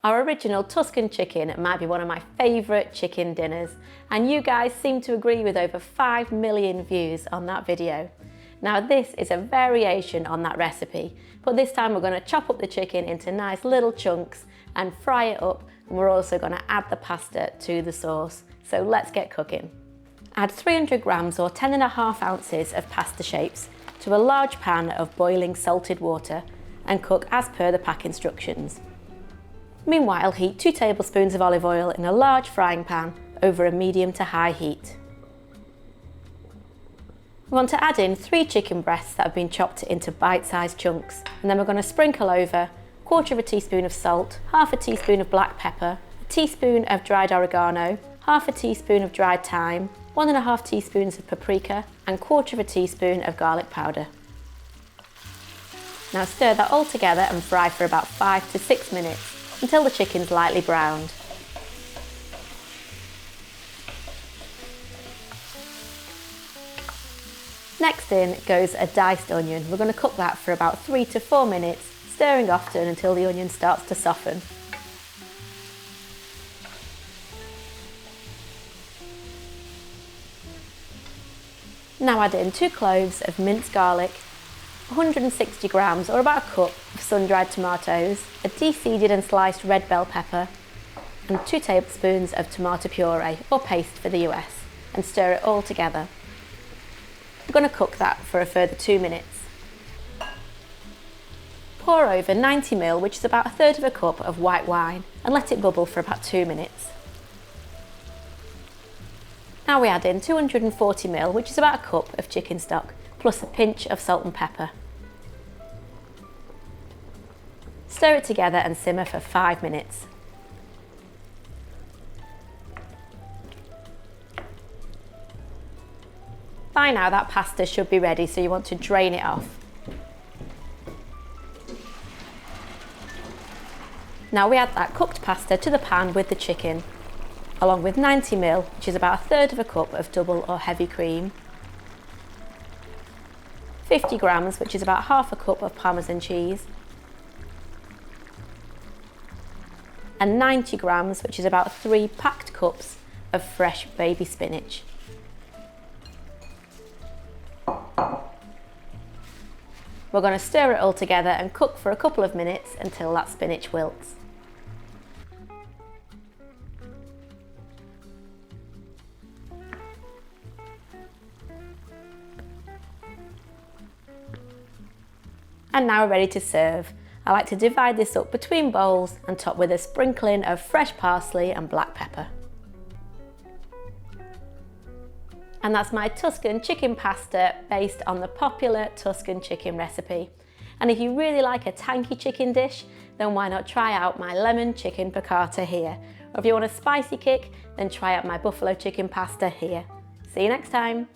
Our original Tuscan chicken might be one of my favourite chicken dinners, and you guys seem to agree with over 5 million views on that video. Now this is a variation on that recipe, but this time we're going to chop up the chicken into nice little chunks and fry it up, and we're also going to add the pasta to the sauce. So let's get cooking. Add 300 grams or 10.5 ounces of pasta shapes to a large pan of boiling salted water and cook as per the pack instructions. Meanwhile, heat 2 tablespoons of olive oil in a large frying pan over a medium to high heat. We want to add in 3 chicken breasts that have been chopped into bite-sized chunks, and then we're going to sprinkle over 1/4 teaspoon of salt, 1/2 teaspoon of black pepper, a teaspoon of dried oregano, 1/2 teaspoon of dried thyme, 1.5 teaspoons of paprika, and 1/4 teaspoon of garlic powder. Now stir that all together and fry for about 5 to 6 minutes until the chicken's lightly browned. Next in goes a diced onion. We're going to cook that for about 3 to 4 minutes, stirring often until the onion starts to soften. Now add in 2 cloves of minced garlic, 160 grams or about a cup of sun-dried tomatoes, a de-seeded and sliced red bell pepper, and 2 tablespoons of tomato puree or paste for the US, and stir it all together. We're going to cook that for a further 2 minutes. Pour over 90 ml, which is about 1/3 of a cup of white wine, and let it bubble for about 2 minutes. Now we add in 240 ml, which is about a cup of chicken stock, plus a pinch of salt and pepper. Stir it together and simmer for 5 minutes. By now that pasta should be ready, so you want to drain it off. Now we add that cooked pasta to the pan with the chicken, along with 90 ml, which is about 1/3 of a cup of double or heavy cream, 50 grams, which is about 1/2 a cup of parmesan cheese, and 90 grams, which is about 3 packed cups of fresh baby spinach. We're going to stir it all together and cook for a couple of minutes until that spinach wilts. And now we're ready to serve. I like to divide this up between bowls and top with a sprinkling of fresh parsley and black pepper. And that's my Tuscan chicken pasta based on the popular Tuscan chicken recipe. And if you really like a tanky chicken dish, then why not try out my lemon chicken piccata here? Or if you want a spicy kick, then try out my buffalo chicken pasta here. See you next time.